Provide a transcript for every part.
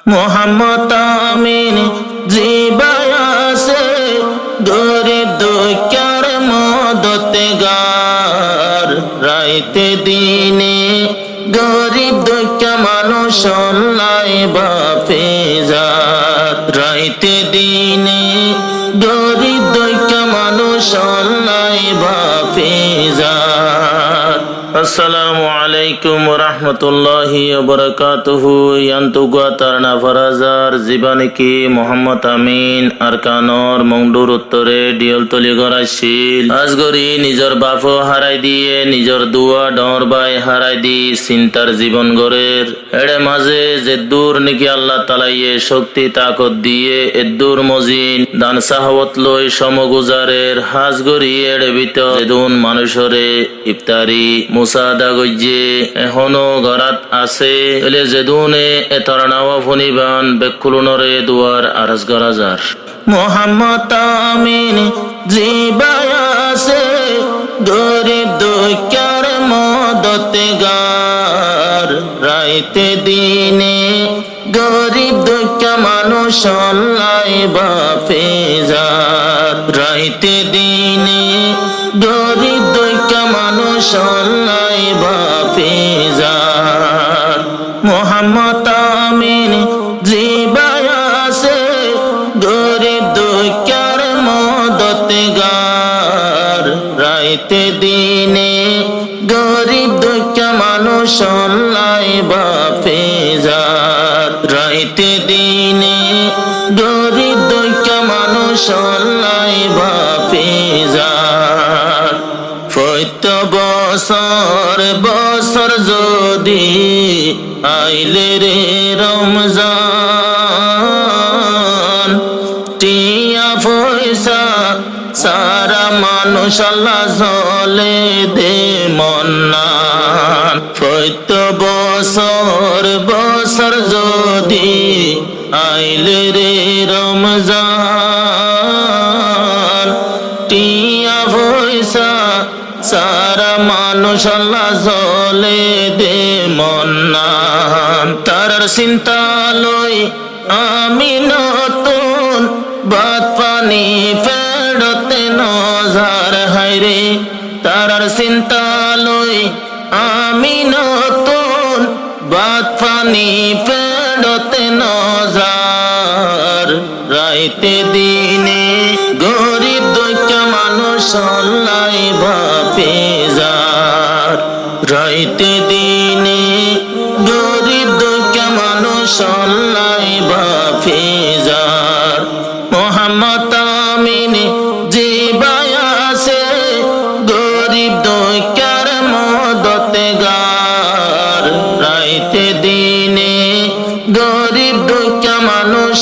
মোহাম্মদ আমিন জীবায় আছে গরিব দুঃখের মদতগার। রাইতে দিনে গরিব দুঃখ মানুষ লাই বাপেজার। রাইতে দিনে গরিব দুঃখ মানুষ লাই বাপেজার। আসসালামু আলাইকুম ওয়া রাহমাতুল্লাহি ওয়া বারাকাতুহু। ইয়ান্তুগা তারনা ফরাজার জীবানিকি মোহাম্মদ আমিন আরকানর মংডুর উত্তরে ডিয়লতলি গড়াইছিল। আজগরি নিজর বাপও হারাই দিয়ে নিজর দুয়া ডর বাই হারাই দি চিন্তার জীবন গড়ের। এড়ে মাঝে যে দূর নাকি আল্লাহ তালাইয়ে শক্তি তাকত দিয়ে এদুর মজিন দান সাহাবত লই সমগুজারের হাজগরি এড়ে ভিতর যেদুন মানুষরে ইফতারি মুসাদা গজ্জে এখনো ঘরাত আছে এলে যেদুনে এতরানাওয়া ফনিবান বেকুলনরে দুয়ার আরজ গরাজার। মোহাম্মদ আমিন জীবায় আছে গরিব দুঃখের মদতগার। রাইতে দিনে গরিব দুঃখ মানুষ লাই বাপেজার। রাইতে দিনে গরিব দুঃখ মানুষ লাই বাপেজার। মোহাম্মদ আমিন জীবায় আছে গরিব দুঃখের মদতগার। রাইতে দিনে গরিব দুঃখ মানুষ লাই বাপেজার। রাইতে দিনে গরিব দুঃখ মানুষ লাই বাপেজার। প্রত্য বছর বছর যদি আইলে রে রমজান, টিয়া পয়সা সারা মানুষ আল্লাহ জলে দে মন্নান। প্রত্য বছর বছর যদি আইলে রে রমজান, টিয়া পয়সা সারা মানুষ আল্লাহ জলে দে মন্নান। তারার চিন্তা লই আমি নতুন ভাত পানি ফেরতে নজার হায়রে। তারার চিন্তা লই আমি নতুন ভাত পানি ফেরতে নজার। রাইতে দিনে গরিব দুঃখ মানুষ লাই বাপেজার। রাইতে দিনে গরিব দুঃখ মানুষ লাই বাপেজার। মোহাম্মদ আমিন জীবায় আছে গরিব দুঃখের মদতগার। রাইতে দিনে গরিব দুঃখ মানুষ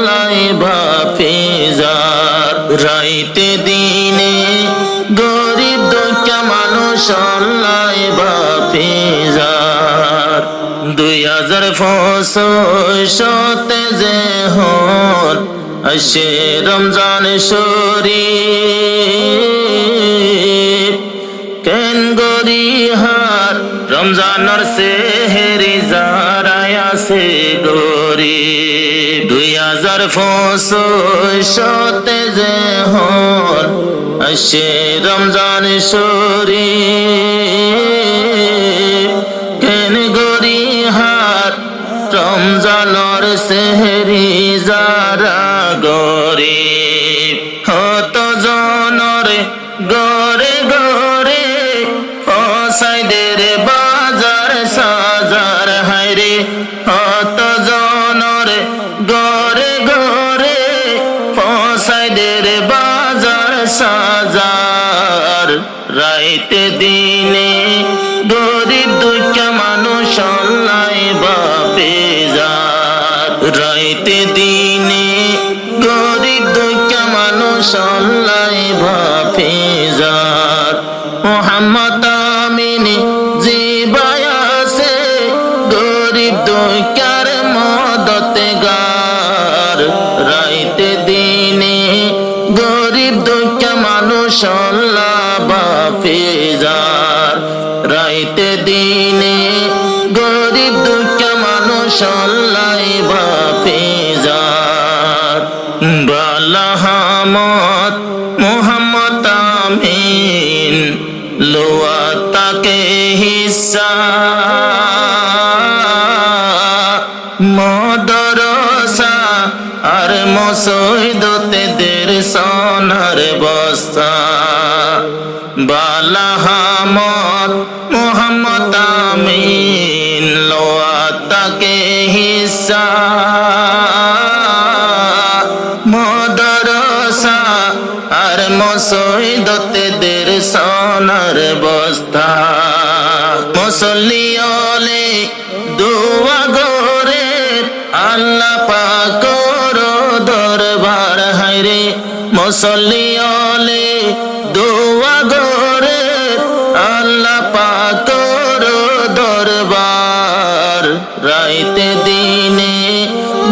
লাই বাপেজার। রাইতে দিনে গরিব দুঃখ মানুষ লাই বাপেজার। 2065 যে হল আসে রমজান শরীফ, কেন গরিহার রমজানর সেহেরি যারাই আছে গরিব। 2065 যে হল আসে রমজান শরীফ, কেন গরিহার রমজানর সেহেরি যারা গরিব। হত জনরে গরে গরে ফসাইদের বাজার সাজার হায়রে। হত জনরে গরে গরে ফসাইদের বাজার সাজার। রাইতে দিনে গরিব দুঃখ মানুষ লাই বাপেজার। রাইতে দিনে গরিব দুঃখ মানুষ লাই বাপেজার। মোহাম্মদ আমিন জীবায় আছে গরিব দুঃখের মদতগার। রাইতে দিনে গরিব দুঃখ মানুষ লাই বাপেজার। রাইতে দিনে গরিব দুঃখ মানুষ লাই বাপেজার। মদরসা আর মসজিদতেদের সোনার বস্তা বালাহামত মোহাম্মদ আমিন লোয়া তাকে হিসা মদরসা আর মসজিদতেদের সোনার বস্তা মুসল্লি ওলে দোয়া গরে আল্লাহ পাক দরবার হায়রে মুসল্লি ওলে দোয়া গরে আল্লাহ পাক দরবার রাইতে দিনে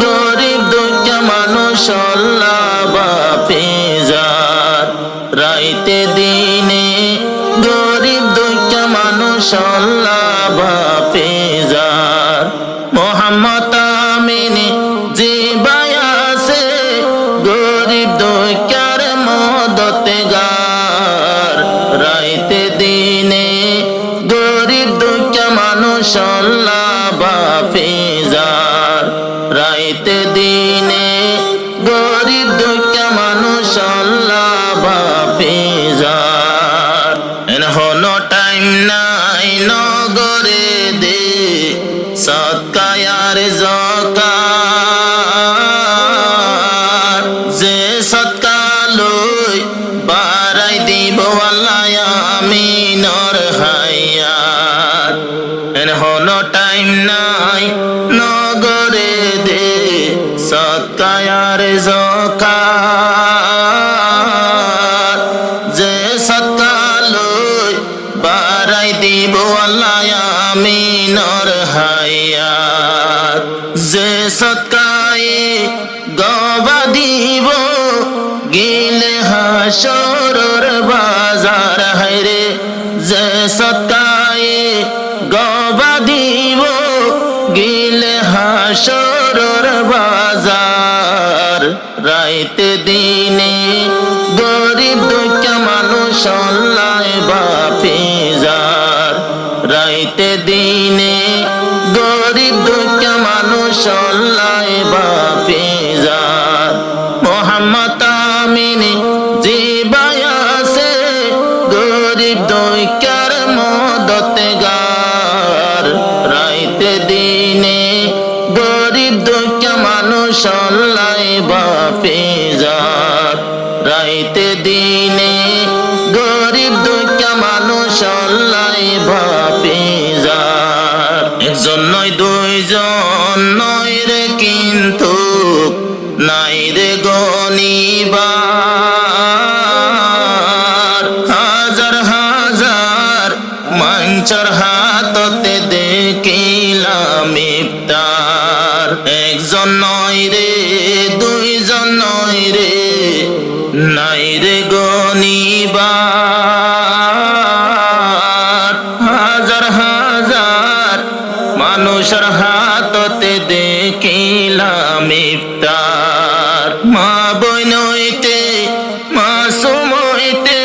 গরিব দুঃখী মানুষ আল্লাহ বাপেজার রাইতে দিনে গরিব দুঃখী মানুষ আল্লাহ বাপেজার মোহাম্মদ আমিন জিবায়াসে গরিব দুঃখার মদতগার রাইতে দিনে গরিব দুঃখী মানুষ আল্লাহ বাপেজার রাইতে দিনে গরিব দুঃখী মানুষ আল্লাহ বাপেজার এনহনো টাইম নাই নগরে দে সৎকায়ার জকার যে সৎকা লই বাড়াই দিব আল্লাহ আমিনর হায়াত এনহনো টাইম নাই নগরে দে সৎকায়ার জকার যে সৎকা লই বাড়াই দিব আল্লাহ আমিনর হায়াত যে সৎকায়ে গবা দিব গিলে হাসরর বাজার হায়রে যে সৎকায়ে গবা দিব গিলে হাসরর বাজার রাইতে দিনে গরিব দুঃখী মানুষ আল্লাহ বাপেজার রাইতে দিনে গরিব দুঃখী মানুষ আল্লাহ বাপেজার মোহাম্মদ আমিন জিবায়াসে গরিব দুঃখার মদতগার রাইতে দিনে গরিব দুঃখী মানুষ আল্লাহ বাপেজার রাইতে দিনে গরিব দুঃখী মানুষ আল্লাহ বাপেজার একজন নয় দুইজন নয় রে কিন্তু নাই রে গনিবার হাজার হাজার মঞ্চর হাততে দেখিলাম ইফতার একজন নয় রে দুইজন নয় রে নাই রে গনিবার হাজার হাজার মানুষের হাততে দেখিলাম ইফতার মা বইন হইতে মাসুম হইতে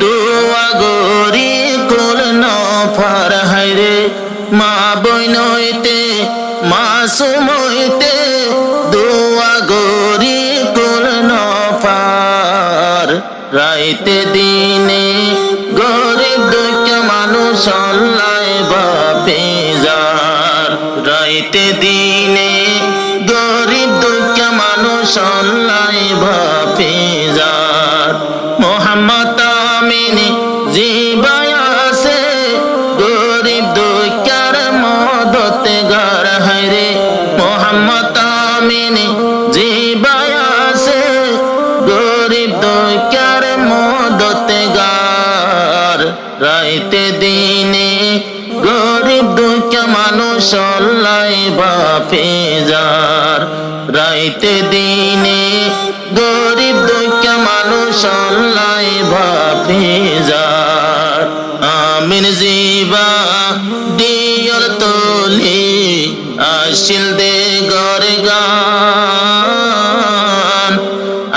দোয়া গরি কুল নফর হায়রে মা বইন হইতে মাসুম হইতে দোয়া গরি কুল নফর রাইতে দিনে গরিব দুঃখী মানুষ আল্লাহ বাপেজার রাইতে দিনে গরিব দুঃখী মানুষ আল্লাহ বাপেজার মোহাম্মদ আমিন জিবায়াসে গরিব দুঃখার মদতগার হায়রে মোহাম্মদ আমিন জিবায়াসে গরিব দুঃখার মদতগার রাইতে দিনে গরিব দুঃখী মানুষ আল্লাহ বাপেজার রাইতে দিনে গরিব দুঃখী মানুষ আল্লাহ বাপেজার আমিন জিবা দিয়র তোলি আসিল দে গরে গান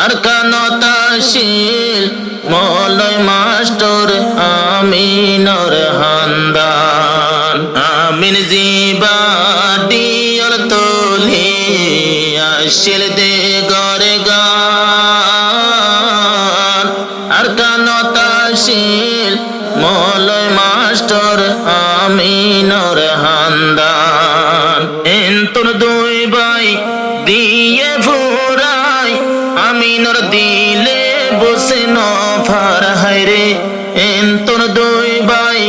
আর কানতাশিল মলয় মাস্টর আমিনর হান্দান আমিন জিবা দিয়র তো তুলি আসিল দে গরে গান আর কানতাশীল মলয় মাস্টার আমিনর হান্দান এন্তর দুই ভাই দিয়ে ফুরাই আমিনর দিলে বসে নফার হায়রে এন্তর দুই ভাই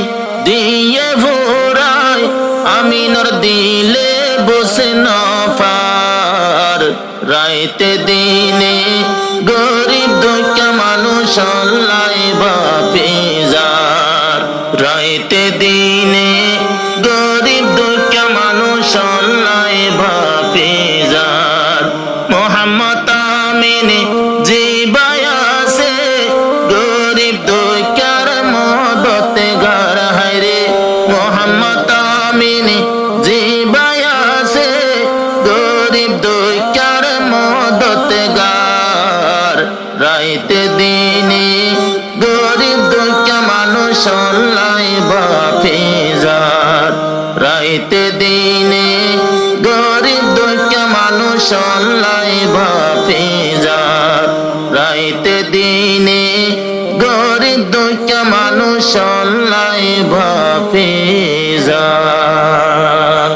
দিয়ে ফুরাই আমিনর দিলে বসে নফার রাইতে দিনে গরিব দুঃখা মানুষ লাই বাপিজার রাইতে দিনে গরিব দুঃখা মানুষ লাই বাপিজার মোহাম্মদ আমিন জিবায় আছে গরিব দুঃখার মদতে গার হায়রে মোহাম্মদ আমিন জিবায় আছে গরিব দুঃখার মদতে গার রাইতে দিনে গরিব দুঃখা মানুষ লাই বাপিজার রাইতে দিনে গরিব দুঃখা মানুষ লাই বাপিজার রাইতে দিনে গরিব দুঃখা মানুষ লাই বাপিজার